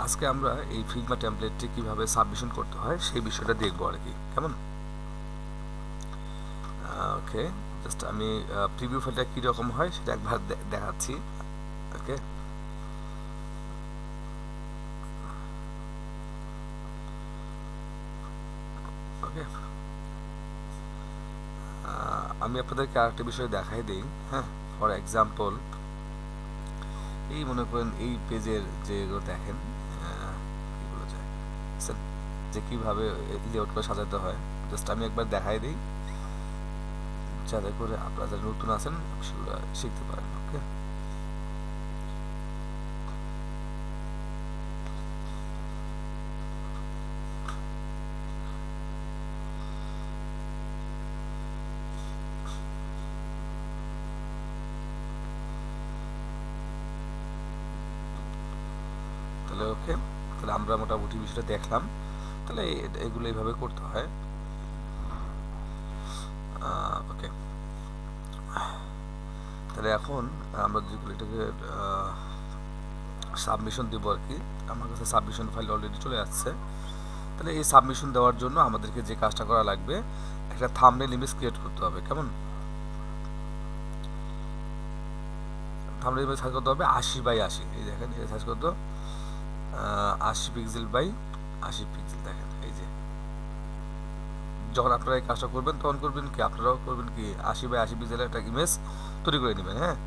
আজকে আমরা এই ফিগমা টেমপ্লেটটি কিভাবে সাবমিশন করতে হয় সেই বিষয়টা দেখবো আর কি, কেমন? ওকে, জাস্ট আমি প্রিভিউ ফাইলটা কীরকম হয় সেটা একবার দেখাচ্ছি। ওকে, ওকে, আমি আপনাদেরকে আরেকটা বিষয় দেখাই দিই। হ্যাঁ, ফর এক্সাম্পল এই মনে করেন এই পেজের যেগুলো দেখেন এগুলো যে কীভাবে লেআউট করে সাজাতে হয়, জাস্ট আমি একবার দেখাই দিই যাতে করে আপনারা যারা নতুন আছেন সেগুলো শিখতে পারেন। ওকে, তাহলে ওকে, তাহলে আমরা মোটামুটি বিষয়টা দেখলাম। তাহলে এগুলো এইভাবে করতে হয়। ওকে, তাহলে এখন আমরা যেগুলো এটাকে সাবমিশন দেবো আর কি, আমার কাছে সাবমিশন ফাইল অলরেডি চলে আসছে। তাহলে এই সাবমিশন দেওয়ার জন্য আমাদেরকে যে কাজটা করা লাগবে, একটা থাম্বনেল ইমেজ ক্রিয়েট করতে হবে। কেমন? থাম্বনেল ইমেজ সাইজ করতে হবে 80x80। এই দেখেন, এই সাইজ করতে 80 পিক্সেল বাই 80 পিক্সেল। দেখেন এই যে যখন আপনারা এই কাজটা করবেন তখন করবেন কি, আপনারাও করবেন কি 80x80 পিক্সেলের একটা ইমেজ তৈরি করে নেবেন। হ্যাঁ,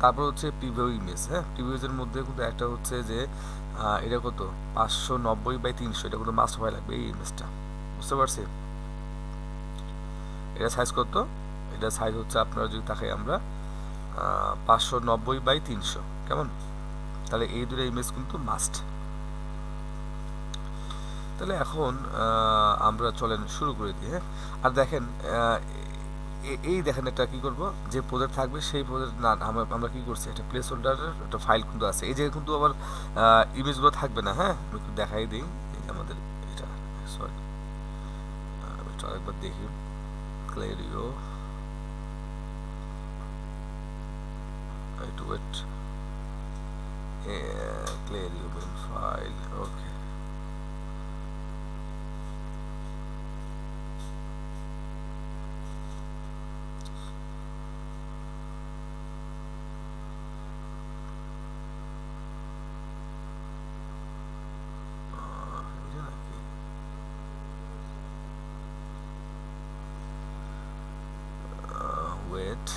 তারপর হচ্ছে প্রিভিউ ইমেজ। হ্যাঁ, প্রিভিউজের মধ্যে কিন্তু একটা হচ্ছে যে এটা কত 590x300, এটা কিন্তু মাস্ট হওয়া লাগবে এই ইমেজটা। বুঝতে পারছি? এটা সাইজ কত? এটা সাইজ হচ্ছে আপনারা যদি তাকাই আমরা 590x300। কেমন? তাহলে এই দুটো ইমেজ কিন্তু মাস্ট। তাহলে এখন আমরা চলেন শুরু করে দিই। হ্যাঁ, আর দেখেন এই দেখেন একটা কি করব, যে প্রজেক্ট থাকবে সেই প্রজেক্ট না আমরা কি করছি, একটা প্লেস হোল্ডারের একটা ফাইল কিন্তু আছে। এই যে কিন্তু আবার ইমেজগুলো থাকবে না। হ্যাঁ, আমি একটু দেখাই দিই। এই যে আমাদের এটা, সরি এটা আরেকবার দেখি। ক্লেরিও, একটু ওয়েট, ক্লেরিও মেন ফাইল। ওকে, ওয়েট,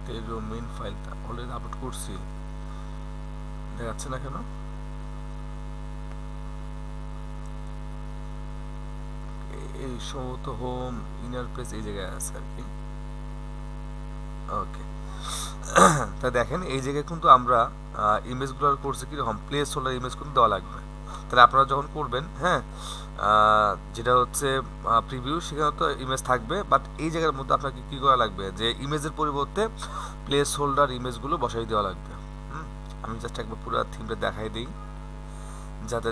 ক্লেরিও মেন ফাইলটা অলরেডি আপলোড করছি, দেখাচ্ছে না কেন? এই সম্ভবত হোম ইনার পেজ এই জায়গায় আছে আর কি। ওকে, তা দেখেন এই জায়গায় কিন্তু আমরা ইমেজগুলোর করছি কি রকম, প্লেস হোল্ডার ইমেজ কিন্তু দেওয়া লাগবে। তাহলে আপনারা যখন করবেন, হ্যাঁ, যেটা হচ্ছে প্রিভিউ, সেখানে তো ইমেজ থাকবে, বাট এই জায়গার মধ্যে আপনাকে কী করা লাগবে, যে ইমেজের পরিবর্তে প্লেস হোল্ডার ইমেজগুলো বসাই দেওয়া লাগবে। আমি জাস্ট একবার পুরো থিমটা দেখাই দিই যাতে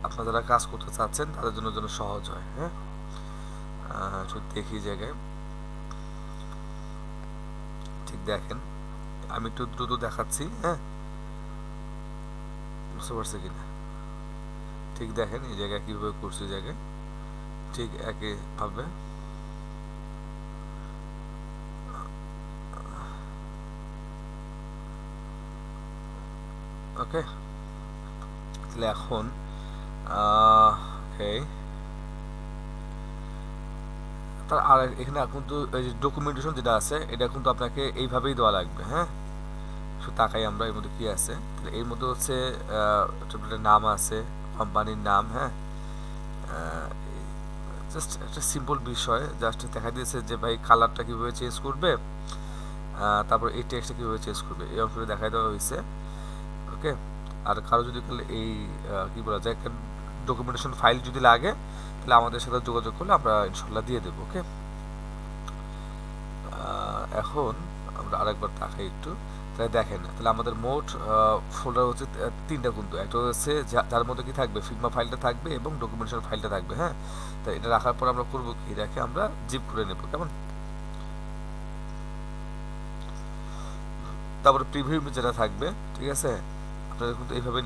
আপনারা যারা কাজ করতে চাচ্ছেন তাদের জন্য যেন সহজ হয়। হ্যাঁ, দেখি জায়গায় ঠিক দেখেন, আমি একটু দ্রুত দেখাচ্ছি। হ্যাঁ, বুঝতে পারছি কিনা ঠিক দেখেন এই জায়গায় কীভাবে করছি, জায়গায় ঠিক একইভাবে। ওকে, তাহলে এখন তার আর এখানে কিন্তু এই যে ডকুমেন্টেশন যেটা আছে এটা কিন্তু আপনাকে এইভাবেই দেওয়া লাগবে। হ্যাঁ, শুধু তাকাই আমরা এর মধ্যে কী আছে। তাহলে এর মধ্যে হচ্ছে নাম আছে, কোম্পানির নাম। হ্যাঁ, জাস্ট একটা সিম্পল বিষয়, জাস্ট দেখা দিয়েছে যে ভাই কালারটা কীভাবে চেঞ্জ করবে, তারপর এই টেক্সটটা কীভাবে চেঞ্জ করবে, এই অংশটা দেখাই দেওয়া হয়েছে। ওকে, আর কারো যদি এই কী বলা যায় একটা ডকুমেন্টেশন ফাইল যদি লাগে তাহলে আমাদের সাথে যোগাযোগ করলে আমরা ইনশাল্লাহ দিয়ে দেবো। ওকে, এখন আমরা আরেকবার দেখাই একটু, তাহলে দেখেন, তাহলে আমাদের মোট ফোল্ডার হচ্ছে তিনটা, কিন্তু একটা হচ্ছে যার মধ্যে কি থাকবে, ফিগমা ফাইলটা থাকবে এবং ডকুমেন্টেশন ফাইলটা থাকবে। হ্যাঁ, তাই এটা রাখার পর আমরা করবো কি, এটাকে আমরা জিপ করে নেব কেমন। তারপরে প্রিভিউ যেটা থাকবে, ঠিক আছে, আপনারা কিন্তু এইভাবে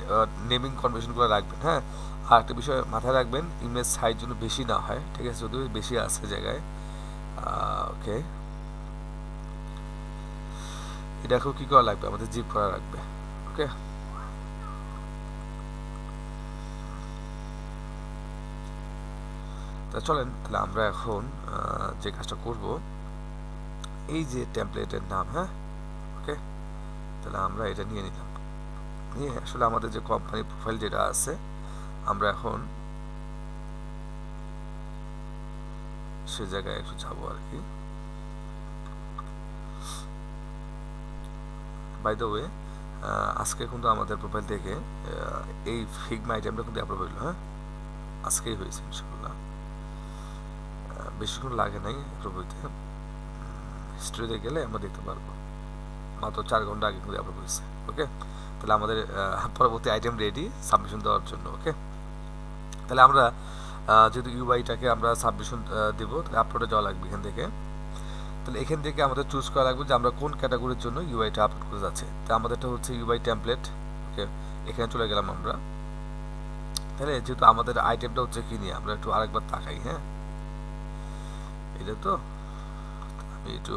নেমিং কনভেনশনগুলো রাখবেন। হ্যাঁ, আর একটা বিষয় মাথায় রাখবেন, ইমেজ সাইজ যেন বেশি না হয়, ঠিক আছে, যদিও বেশি আছে জায়গায়। ওকে, এটাকেও কী করা লাগবে, আমাদের জিপ করা লাগবে। ওকে, তা চলেন তাহলে আমরা এখন যে কাজটা করব, এই যে টেমপ্লেটের নাম, হ্যাঁ, ওকে, তাহলে আমরা এটা নিয়ে নিলাম, নিয়ে আসলে আমাদের যে কোম্পানি প্রোফাইল যেটা আছে, আমরা এখন সে জায়গায় একটু যাবো আর কি। বাই দ্য ওয়ে, আজকে কিন্তু আমাদের প্রোফাইল থেকে এই ফিগমা আইটেমটা কিন্তু অ্যাপ্রুভ হইল। হ্যাঁ, আজকেই হয়েছে ইনশাল্লাহ, বেশিক্ষণ লাগে নাই অ্যাপ্রুভ হইতে। হিস্ট্রিতে গেলে আমরা দেখতে পারবো মাত্র 4 ঘন্টা আগে কিন্তু অ্যাপ্রুভ হয়েছে। ওকে, তাহলে আমাদের পরবর্তী আইটেম রেডি সাবমিশন দেওয়ার জন্য। ওকে, তাহলে আমরা যেহেতু ইউআইটাকে আমরা সাবমিশন দেবো, তাহলে আপলোডে যাওয়া লাগবে এখান থেকে। তাহলে এখান থেকে আমাদের চুজ করা লাগবে যে আমরা কোন ক্যাটাগরির জন্য ইউআইটা আপলোড করে যাচ্ছে। তো আমাদেরটা হচ্ছে ইউআই টেমপ্লেট। ওকে, এখানে চলে গেলাম আমরা। তাহলে যেহেতু আমাদের আইটেমটা হচ্ছে কি নিয়ে, আমরা একটু আরেকবার তাকাই। হ্যাঁ, এটা তো আমি একটু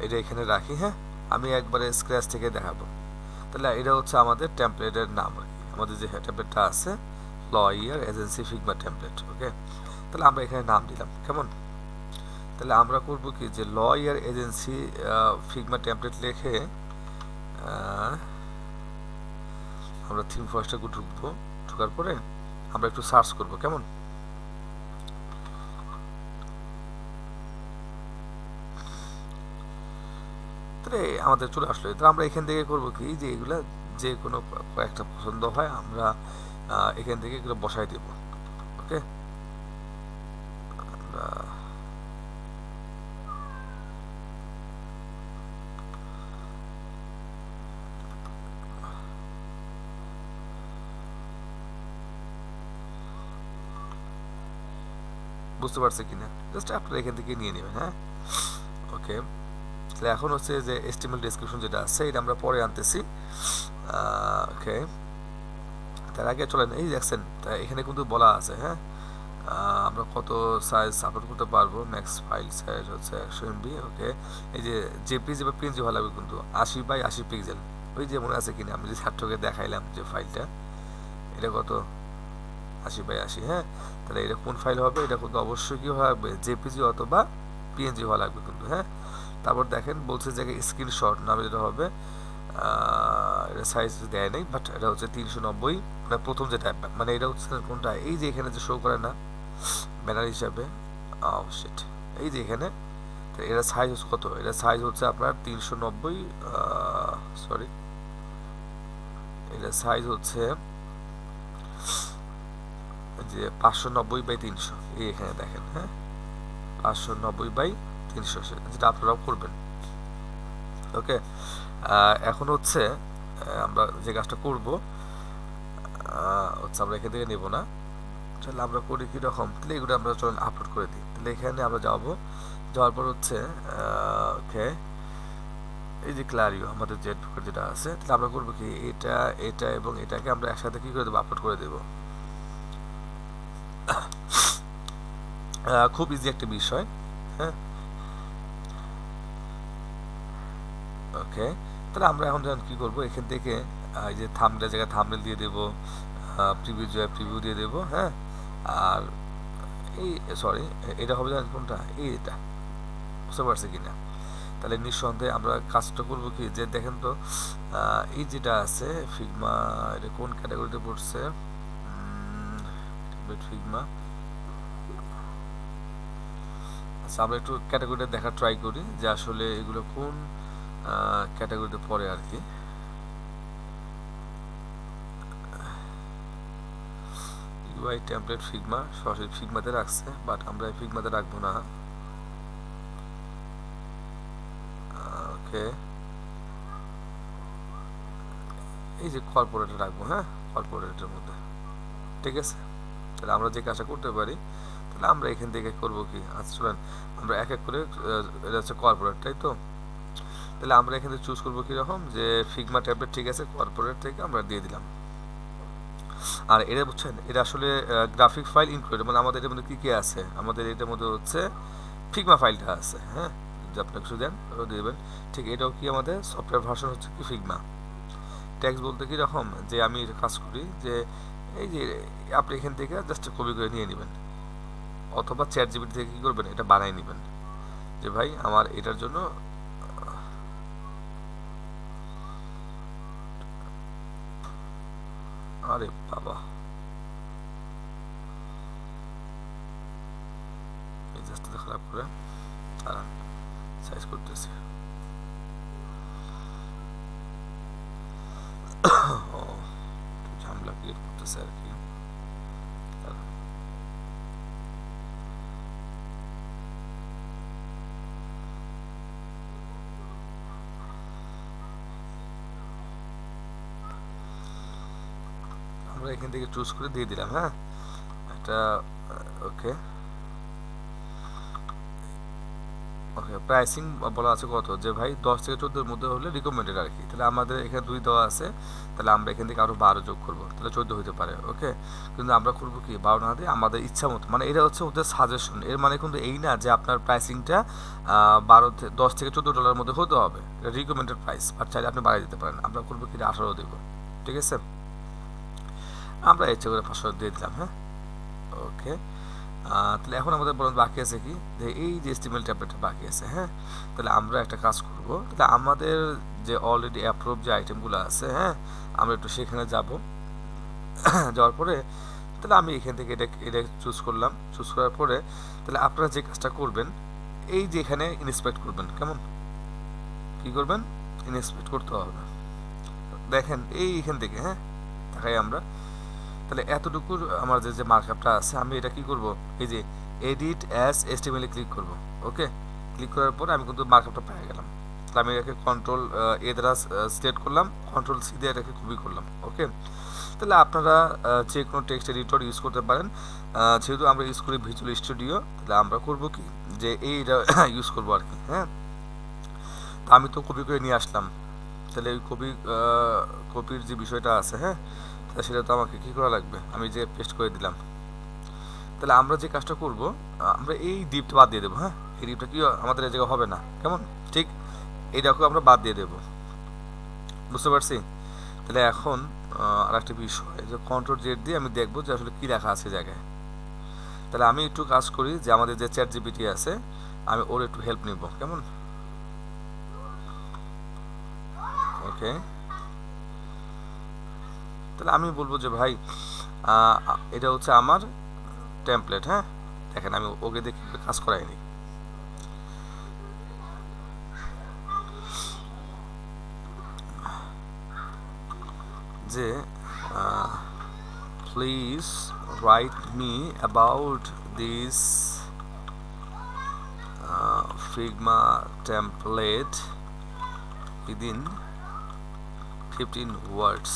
এটা এখানে রাখি। হ্যাঁ, আমি একবারে স্ক্র্যাচ থেকে দেখাবো। তাহলে এটা হচ্ছে আমাদের টেমপ্লেটের নাম আর কি, আমাদের যে টেমপ্লেটটা আছে, লয়ার এজেন্সি ফিগমা টেমপ্লেট। ওকে, তাহলে আমরা এখানে নাম দিলাম কেমন। তাহলে আমরা করব কি, যে লয়ার এজেন্সি ফিগমা টেমপ্লেট লিখে আমরা থিম ফরেস্টে ঢুকবো। ঢোকার পরে আমরা একটু সার্চ করব কেমন। তাহলে আমাদের চলে আসলো। তো আমরা এখান থেকে করব কি, যে এগুলা যে কোনো কয়েকটা পছন্দ হয় আমরা এখান থেকে এগুলো বসাই দেব। ওকে, আমরা বুঝতে পারছি কিনা, জাস্ট আপনারা এখান থেকে নিয়ে নেবেন। হ্যাঁ, ওকে, তাহলে এখন হচ্ছে যে এস্টিমেল ডেসক্রিপশন যেটা আছে, এটা আমরা পরে আনতেছি। ওকে, তার আগে চলেন, এই দেখছেন এখানে কিন্তু বলা আছে। হ্যাঁ, আমরা কত সাইজ আপলোড করতে পারবো, ম্যাক্স ফাইল সাইজ হচ্ছে 100 MB। ওকে, এই যে জেপিজি বা পিএনজি ভালো লাগবে কিন্তু 80x80 পিক্সেল। ওই যে মনে আছে কিনা, আমি যে ছাত্রকে দেখাইলাম যে ফাইলটা, এটা কত, 80x80। হ্যাঁ, তাহলে এটা কোন ফাইল হবে, এটা কিন্তু অবশ্যই কি লাগবে, জেপিজি অথবা পিএনজি হওয়া লাগবে কিন্তু। হ্যাঁ, তারপর দেখেন বলছে যে স্ক্রিনশট নামে যেটা হবে, এটা সাইজ দেয় নাই, বাট এটা হচ্ছে 390, মানে প্রথম যেটা, মানে এটা হচ্ছে কোনটা, এই যে এখানে যে শো করে না ব্যানার হিসাবে, শিট, এই যে এখানে, এটা সাইজ হচ্ছে কত, এটা সাইজ হচ্ছে আপনার 390, সরি, এটা সাইজ হচ্ছে যে 590x300, এই এখানে দেখেন। হ্যাঁ, 590x300, যেটা আপনারাও করবেন। ওকে, এখন হচ্ছে আমরা যে কাজটা করব হচ্ছে, আমরা এখান থেকে নেব না, তাহলে আমরা করি কীরকম, তাহলে এগুলো আমরা চলেন আপলোড করে দিই। তাহলে এখানে আমরা যাবো, যাওয়ার পর হচ্ছে ওকে, এই যে ক্লারিও আমাদের যে অ্যাডভোকেট যেটা আছে, তাহলে আমরা করবো কি, এটা এটা এবং এটাকে আমরা একসাথে কী করে দেবো, আপলোড করে দেবো। খুব ইজি একটা বিষয়। হ্যাঁ, ওকে, তাহলে আমরা এখন যখন কী করবো, এখান থেকে এই যে থাম্বনেল জায়গায় থাম্বনেল দিয়ে দেবো, প্রিভিউ জায়গায় প্রিভিউ দিয়ে দেবো। হ্যাঁ, আর এই সরি, এটা হবে জানেন কোনটা, এইটা, বুঝতে পারছি কিনা। তাহলে নিঃসন্দেহে আমরা কাজটা করবো কি, যে দেখেন তো এই যেটা আছে ফিগমা, এটা কোন ক্যাটাগরিতে পড়ছে, ফিগমা। আচ্ছা, আমরা একটু ক্যাটাগরিটা দেখা ট্রাই করি যে আসলে এগুলো কোন ক্যাটাগরিতে পড়ে আর কি। ইউআই টেমপ্লেট ফিগমা, সরাসরি ফিগমাতে রাখছে, বাট আমরা ফিগমাতে রাখবো না। ওকে, এই যে কর্পোরেটে রাখবো, হ্যাঁ, কর্পোরেটের মধ্যে, ঠিক আছে। তাহলে আমরা যে কাজটা করতে পারি, তাহলে আমরা এখান থেকে করব কি, আচ্ছা চলেন আমরা এক এক করে, এটা হচ্ছে কর্পোরেট, তাই তো। তাহলে আমরা এখানে চুজ করবো কীরকম, যে ফিগমা ট্যাবলেট, ঠিক আছে, কর্পোরেট থেকে আমরা দিয়ে দিলাম। আর এটা বুঝছেন, এটা আসলে গ্রাফিক ফাইল ইনক্লুড, মানে আমাদের এটার মধ্যে কী কী আছে, আমাদের এটার মধ্যে হচ্ছে ফিগমা ফাইলটা আছে, হ্যাঁ, যে আপনি কিছু দেন ওটাও দিয়ে দেবেন। ঠিক এটাও কি আমাদের সফটওয়্যার ভার্সন হচ্ছে কি ফিগমা। ট্যাক্স বলতে কীরকম, যে আমি কাজ করি যে এই যে আপনি এখান থেকে জাস্ট কপি করে নিয়ে নেবেন, অথবা চ্যাট জিপিটি থেকে কী করবেন, এটা বানাই নেবেন, যে ভাই আমার এটার জন্য, আরে বাবা এই জাস্টটা খারাপ করে দাঁড়ান, সাইজ করতেছি। ও ঝামেলা ক্রিয়েট করতেছে আর কি, দাঁড়ান। আমরা এখান থেকে চুজ করে দিয়ে দিলাম, হ্যাঁ, একটা, ওকে ওকে। প্রাইসিং বলা আছে কত, যে ভাই 10 থেকে 14-এর মধ্যে হলে রিকমেন্ডেড আর কি। তাহলে আমাদের এখানে 2 দেওয়া আছে, তাহলে আমরা এখান থেকে আরও 12 যোগ করবো, তাহলে 14 হতে পারে, ওকে। কিন্তু আমরা করবো কি 12 না দিয়ে আমাদের ইচ্ছা মতো, মানে এটা হচ্ছে ওদের সাজেশন, এর মানে কিন্তু এই না যে আপনার প্রাইসিংটা 10 থেকে $14 মধ্যে হতে হবে, এটা রিকমেন্ডেড প্রাইস, আর চাইলে আপনি বাড়িয়ে দিতে পারেন। আমরা করবো কি 18 দেবো, ঠিক আছে। আমরা ইচ্ছে করে 500 দিয়ে দিলাম, হ্যাঁ, ওকে। তাহলে এখন আমাদের বরং বাকি আছে কি, যে এই যে এস্টিমেল ট্যাবলেটটা বাকি আছে, হ্যাঁ। তাহলে আমরা একটা কাজ করব, তাহলে আমাদের যে অলরেডি অ্যাপ্রুভ যে আইটেমগুলো আছে, হ্যাঁ, আমরা একটু সেখানে যাব। যাওয়ার পরে তাহলে আমি এখান থেকে এটা এটা চুজ করলাম, চুজ করার পরে তাহলে আপনারা যে কাজটা করবেন, এই যে এখানে ইন্সপেক্ট করবেন, কেমন কি করবেন, ইন্সপেক্ট করতে হবে, দেখেন এইখান থেকে, হ্যাঁ, দেখাই আমরা। তাহলে এতটুকুর আমার যে যে মার্কআপটা আছে, আমি এটা কি করব, এই যে এডিট অ্যাজ এস্টিমেলে ক্লিক করব, ওকে। ক্লিক করার পরে আমি কিন্তু মার্কআপটা পেয়ে গেলাম। তাহলে আমি এটাকে কন্ট্রোল এ দ্বারা সিলেক্ট করলাম, কন্ট্রোল সি দিয়ে এটাকে কপি করলাম, ওকে। তাহলে আপনারা যে কোনো টেক্সট এডিটর ইউজ করতে পারেন, যেহেতু আমরা ইউজ করি ভিজুয়াল স্টুডিও, তাহলে আমরা করব কি, যে এইটা ইউজ করবো আর কি, হ্যাঁ। তো আমি তো কপি করে নিয়ে আসলাম, তাহলে ওই কপির যে বিষয়টা আছে, হ্যাঁ, তাহলে সেটা তো আমাকে কী করা লাগবে, আমি যে পেস্ট করে দিলাম। তাহলে আমরা যে কাজটা করব, আমরা এই ডিপটা বাদ দিয়ে দেবো, হ্যাঁ, এই ডিপটা কি আমাদের এই জায়গায় হবে না, কেমন, ঠিক এইটাকেও আমরা বাদ দিয়ে দেবো, বুঝতে পারছি। তাহলে এখন আর একটা বিষয়, যে কন্ট্রোল জেড দিয়ে আমি দেখবো যে আসলে কী লেখা আছে জায়গায়। তাহলে আমি একটু কাজ করি, যে আমাদের যে চ্যাট জিপিটি আছে, আমি ওর একটু হেল্প নিব, কেমন, ওকে। তাহলে আমি বলবো যে ভাই এটা হচ্ছে আমার টেমপ্লেট, হ্যাঁ, দেখেন আমি ওকে দেখে কাজ করাইনি। যে please write me about this Figma template within 15 ওয়ার্ডস,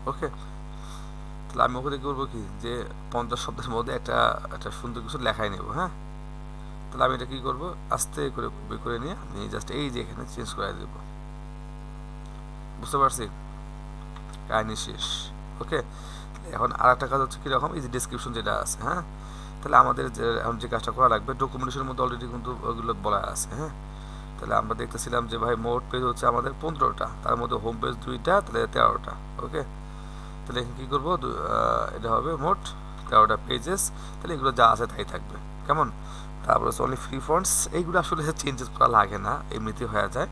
ওকে। তাহলে আমি ওকে দেখে বলবো কি, যে 50 শব্দের মধ্যে একটা একটা সুন্দর কিছু লেখাই নেব, হ্যাঁ। তাহলে আমি এটা কী করবো, আস্তে করে কপি করে নিয়ে আমি জাস্ট এই যে এখানে চেঞ্জ করে দেবো, বুঝতে পারছি, কাহিনি শেষ, ওকে। এখন আর একটা কাজ হচ্ছে কীরকম, এই যে ডিসক্রিপশন যেটা আছে, হ্যাঁ, তাহলে আমাদের যে এখন যে কাজটা করা লাগবে, ডকুমেন্টেশনের মধ্যে অলরেডি কিন্তু ওগুলো বলা আছে, হ্যাঁ। তাহলে আমরা দেখতেছিলাম যে ভাই মোট পেজ হচ্ছে আমাদের 15টা, তার মধ্যে হোম পেজ 2টা, তাহলে 13টা, ওকে। তাহলে এখন কী করবো, এটা হবে মোট 13টা পেজেস, তাহলে এগুলো যা আছে তাই থাকবে, কেমন। তারপর হচ্ছে অনলি ফ্রি ফন্টস, এইগুলো আসলে চেঞ্জেস করা লাগে না, এমনিতেই হয়ে যায়,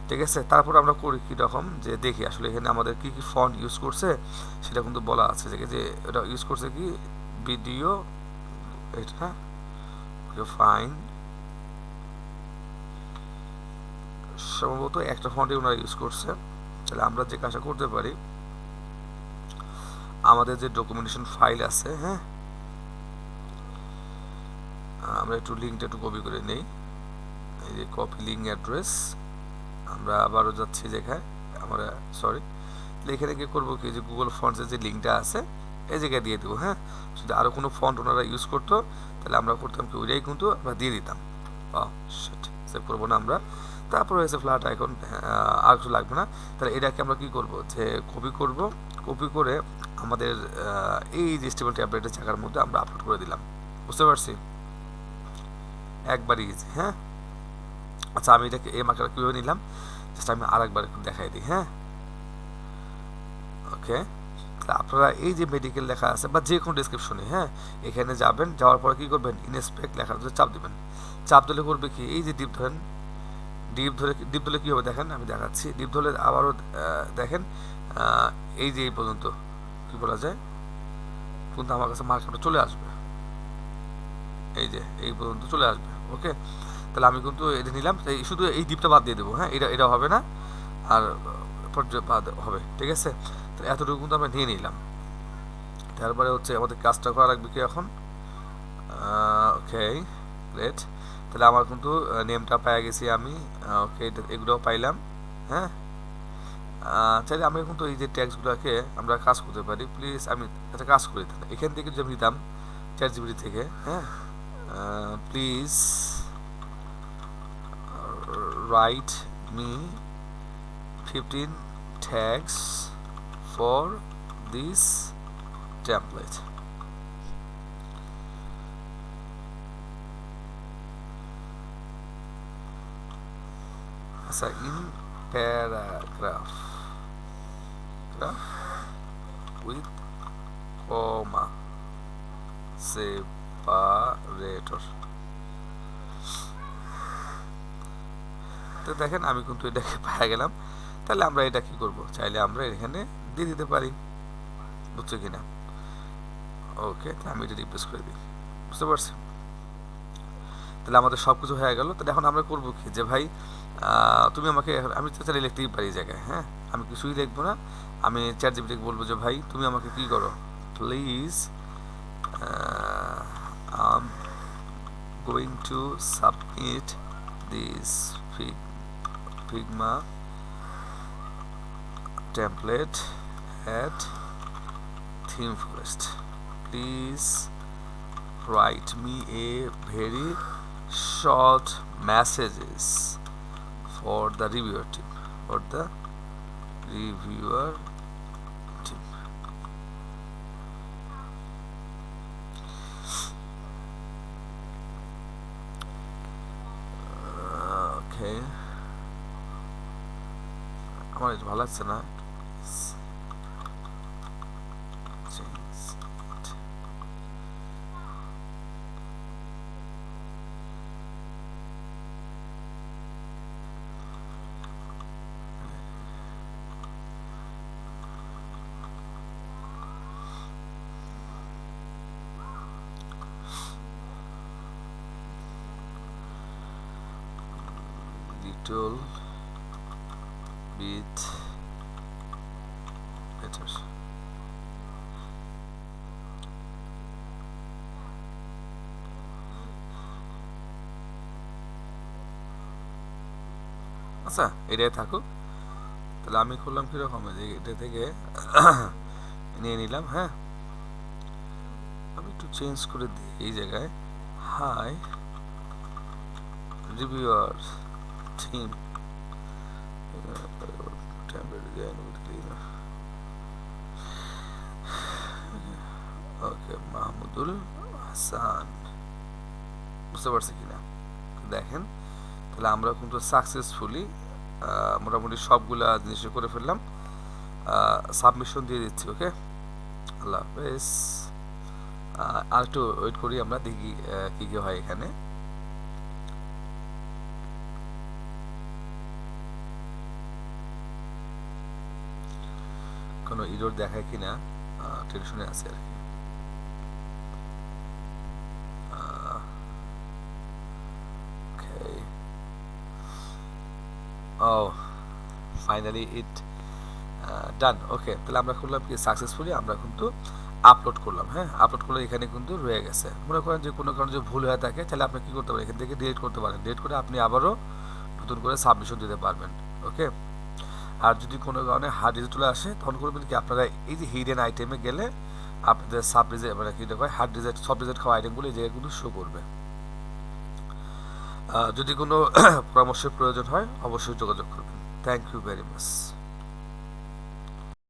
ঠিক আছে। তারপর আমরা করি কীরকম, যে দেখি আসলে এখানে আমাদের কী কী ফন্ট ইউজ করছে, সেটা কিন্তু বলা আছে, যে এটা ইউজ করছে কি ভিডিও, এটা ফাইন, সম্ভবত একটা ফন্টে ওনারা ইউজ করছে। তাহলে আমরা যে কাজটা করতে পারি, আমাদের যে ডকুমেন্টেশন ফাইল আছে, হ্যাঁ, আমরা একটু লিঙ্কটা একটু কপি করে নেই, এই যে কপি লিঙ্ক অ্যাড্রেস, আমরা আবারও যাচ্ছি যেখানে আমরা, সরি, তাহলে এখানে কি করবো কি, যে গুগল ফন্টসের যে লিঙ্কটা আছে এই জায়গায় দিয়ে দেবো। হ্যাঁ, যদি আরও কোনো ফন্ট ওনারা ইউজ করতো তাহলে আমরা করতাম কি, ওইটাই কিন্তু আমরা দিয়ে দিতাম। সেভ করবো না আমরা। তারপর হয়েছে ফ্ল্যাট আইকন, আর কিছু লাগবে না। তাহলে এটাকে আমরা কি করব, যে কপি করব, কপি করে আমাদের এই যে স্টেবল ট্যাবলেটের জায়গার মধ্যে আমরা আপলোড করে দিলাম। বুঝতে পারছি, একবারই ইজি। হ্যাঁ, আচ্ছা আমি এটাকে এই মার্কার কীভাবে নিলাম জাস্ট আমি আরেকবার একটু দেখাই দিই। হ্যাঁ, ওকে। আপনারা এই যে মেডিকেল লেখা আছে বা যে কোনো ডিসক্রিপশনে, হ্যাঁ, এখানে যাবেন, যাওয়ার পরে কী করবেন, ইনস্পেক্ট লেখার চাপ দেবেন। চাপ দিলে করবে কি, এই যে ডিপ ধরেন, ডিপ ধরলে কী হবে দেখেন, আমি দেখাচ্ছি। ডিপ ধরলে আবারও দেখেন এই যে এই পর্যন্ত কী বলা যায়, কিন্তু আমার কাছে মার্কারটা চলে আসবে, এই যে এই পর্যন্ত চলে আসবে। ওকে, তাহলে আমি কিন্তু এটা নিলাম, শুধু এই ডিপটা বাদ দিয়ে দেবো। হ্যাঁ, এটা হবে না, আর বাদ হবে, ঠিক আছে। তো এতটুকু কিন্তু আমরা নিয়ে নিলাম। তারপরে হচ্ছে আমাদের কাজটা করা লাগবে কি এখন। ওকে, গ্রেট। তাহলে আমার কিন্তু নেমটা পেয়ে গেছি আমি। ওকে, এগুলোও পাইলাম। হ্যাঁ, চাইলে আমরা কিন্তু এই যে ট্যাক্সগুলোকে আমরা কাজ করতে পারি। প্লিজ আমি একটা কাজ করি, তাহলে এখান থেকে যদি আমি দিতাম চ্যাটজিপিটি থেকে, হ্যাঁ, please write me 15 tags for this template. আচ্ছা, in paragraph with comma separator. তো দেখেন আমি কিন্তু এটাকে পেয়ে গেলাম। তাহলে আমরা এটা কি করব, চাইলে আমরা এখানে দিয়ে দিতে পারি, বুঝছো কিনা। ওকে, তাহলে আমি এটা রিপ্লেস করে দিই। বুঝতে পারছি, তাহলে আমাদের সব কিছু হয়ে গেল। তাহলে এখন আমরা করবো কি, যে ভাই তুমি আমাকে, আমি চাইলে লিখতেই পারি এই জায়গায়। হ্যাঁ, আমি কিছুই লিখবো না, আমি চ্যাটজিপিটিকে বলবো যে ভাই তুমি আমাকে কি করো, please I am going to submit this Figma template at theme forest. Please write me a very short messages for the reviewer team. Okay, আমার এটা ভালো লাগছে না। little bit better. আচ্ছা, এটাই থাকুক। তাহলে আমি করলাম কিরকম, এটা থেকে নিয়ে নিলাম। হ্যাঁ, আমি একটু চেঞ্জ করে দিই এই জায়গায়, হাই রিভিউয়ার টিম, ওকে, মাহমুদুল হাসান। বুঝতে পারছি কিনা দেখেন। তাহলে আমরা কিন্তু সাকসেসফুলি মোটামুটি সবগুলা জিনিস করে ফেললাম, সাবমিশন দিয়ে দিচ্ছি। ওকে, আল্লাহ হাফেজ। আর একটু ওয়েট করি, আমরা দেখি কি কি হয় এখানে। কোনো ইরর দেখায় কিনা টেনশনে আছে আর কি। ফাইনালি ইট ডান। ওকে, তাহলে আমরা করলাম কি, সাকসেসফুলি আমরা কিন্তু আপলোড করলাম। হ্যাঁ, আপলোড করলে এখানে কিন্তু রয়ে গেছে। মনে করেন যে কোনো কারণে যে ভুল হয়ে থাকে, তাহলে আপনি কী করতে পারেন, এখান থেকে ডিলিট করতে পারেন। ডিলিট করে আপনি আবারও নতুন করে সাবমিশন দিতে পারবেন। ওকে, আর যদি কোনো কারণে হার্ড রিজেক্ট চলে আসে তখন করবেন কি আপনারা এই যে হিডেন আইটেমে গেলে আপনাদের সাব রিজেক্ট মানে কি হয় হার্ড রিজেক্ট সব রিজেক্ট খাওয়া আইটেমগুলো এই জায়গায় কিন্তু শো করবে। যদি কোনো পরামর্শের প্রয়োজন হয় অবশ্যই যোগাযোগ করবেন। Thank you very much.